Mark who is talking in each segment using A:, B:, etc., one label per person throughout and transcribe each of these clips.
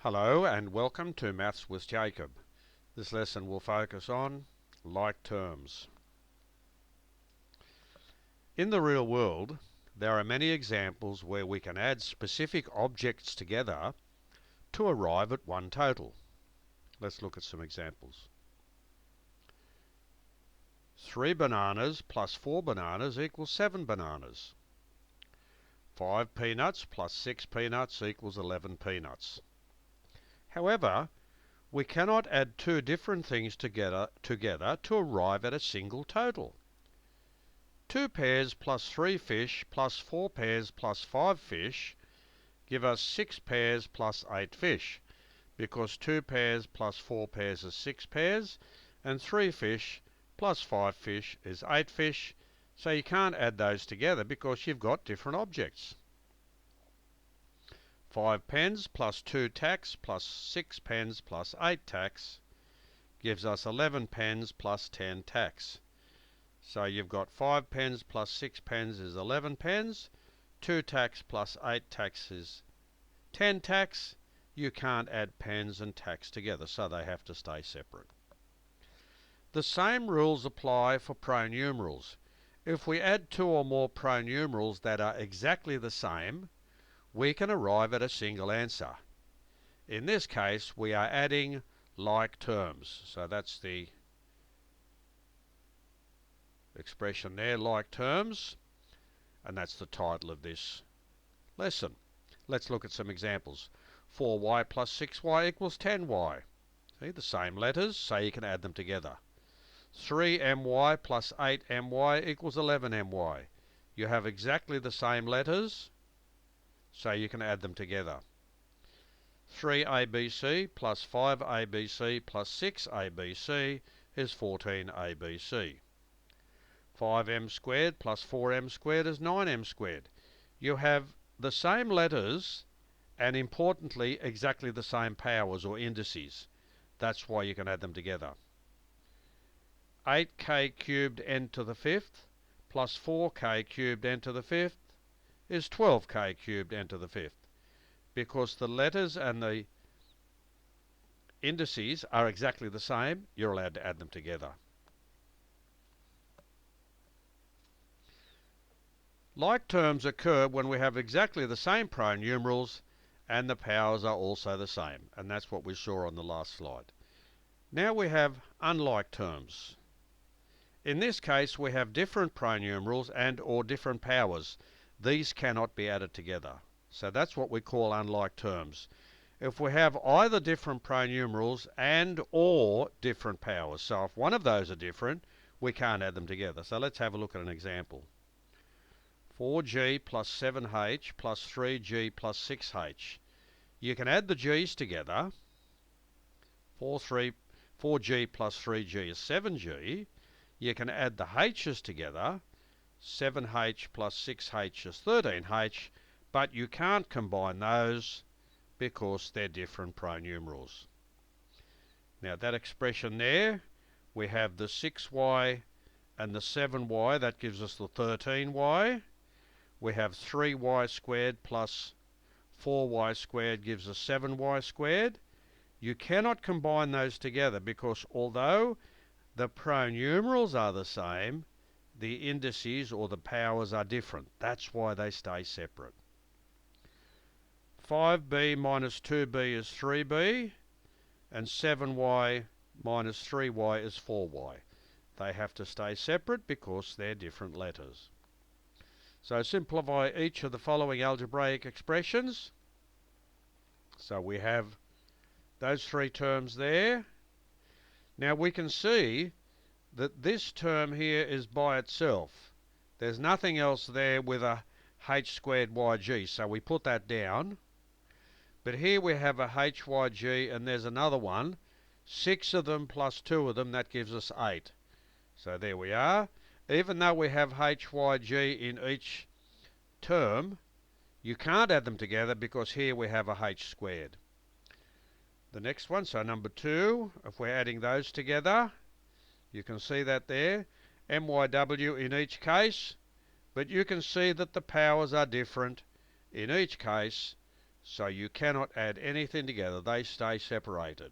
A: Hello and welcome to Maths with Jacob. This lesson will focus on like terms. In the real world, there are many examples where we can add specific objects together to arrive at one total. Let's look at some examples. 3 bananas plus 4 bananas equals 7 bananas. 5 peanuts plus 6 peanuts equals 11 peanuts. However, we cannot add two different things together to arrive at a single total. 2 pairs plus 3 fish plus 4 pairs plus 5 fish give us 6 pairs plus 8 fish, because 2 pairs plus 4 pairs is 6 pairs, and 3 fish plus 5 fish is 8 fish, so you can't add those together because you've got different objects. 5 pens plus 2 tacks plus 6 pens plus 8 tacks gives us 11 pens plus 10 tacks. So you've got 5 pens plus 6 pens is 11 pens, 2 tacks plus 8 tacks is 10 tacks. You can't add pens and tacks together, so they have to stay separate. The same rules apply for pronumerals. If we add two or more pronumerals that are exactly the same, we can arrive at a single answer. In this case, we are adding like terms. So that's the expression there, like terms, and that's the title of this lesson. Let's look at some examples. 4y plus 6y equals 10y. See, the same letters, so you can add them together. 3my plus 8my equals 11my. You have exactly the same letters, so you can add them together. 3abc plus 5abc plus 6abc is 14abc. 5m squared plus 4m squared is 9m squared. You have the same letters and, importantly, exactly the same powers or indices. That's why you can add them together. 8k cubed n to the fifth plus 4k cubed n to the fifth is 12k cubed n to the fifth. Because the letters and the indices are exactly the same, you're allowed to add them together. Like terms occur when we have exactly the same pronumerals and the powers are also the same, and that's what we saw on the last slide. Now we have unlike terms. In this case, we have different pronumerals and or different powers. These cannot be added together. So that's what we call unlike terms. If we have either different pronumerals and or different powers, so if one of those are different, we can't add them together. So let's have a look at an example. 4g plus 7h plus 3g plus 6h. You can add the g's together. 4g plus 3g is 7g. You can add the h's together. 7h plus 6h is 13h, but you can't combine those because they're different pronumerals. Now that expression there, we have the 6y and the 7y, that gives us the 13y. We have 3y squared plus 4y squared gives us 7y squared. You cannot combine those together because although the pronumerals are the same, the indices or the powers are different. That's why they stay separate. 5b minus 2b is 3b, and 7y minus 3y is 4y. They have to stay separate because they're different letters. So simplify each of the following algebraic expressions. So we have those three terms there. Now we can see that this term here is by itself. There's nothing else there with a h squared yg, so we put that down. But here we have a hyg and there's another one. 6 of them plus 2 of them, that gives us 8. So there we are. Even though we have hyg in each term, you can't add them together because here we have a h squared. The next one, so number 2, if we're adding those together, you can see that there, myw in each case, but you can see that the powers are different in each case So you cannot add anything together. They stay separated.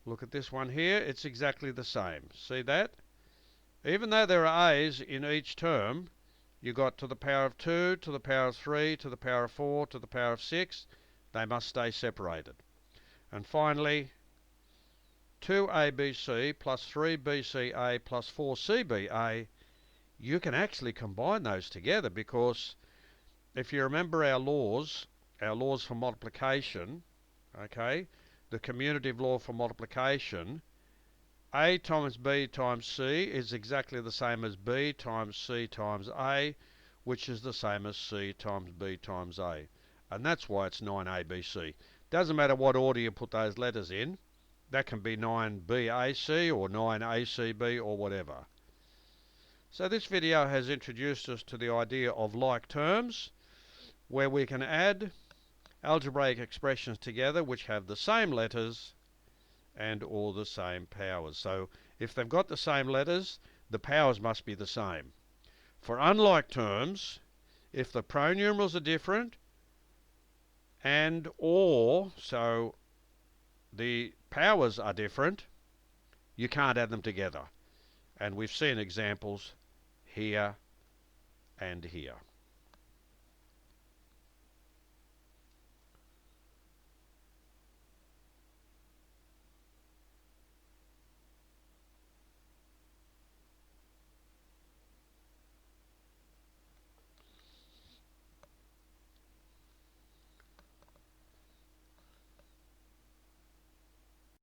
A: Look at this one here. It's exactly the same. See that? Even though there are a's in each term, you got to the power of 2, to the power of 3, to the power of 4, to the power of 6. They must stay separated. And finally, 2abc plus 3bca plus 4cba, you can actually combine those together, because if you remember our laws for multiplication, okay, the commutative law for multiplication, A times B times C is exactly the same as B times C times A, which is the same as C times B times A. And that's why it's 9ABC. Doesn't matter what order you put those letters in. That can be 9BAC or 9ACB or whatever. So this video has introduced us to the idea of like terms, where we can add algebraic expressions together which have the same letters and all the same powers. So if they've got the same letters, the powers must be the same. For unlike terms, if the pronumerals are different and or so the powers are different, you can't add them together. And we've seen examples here and here.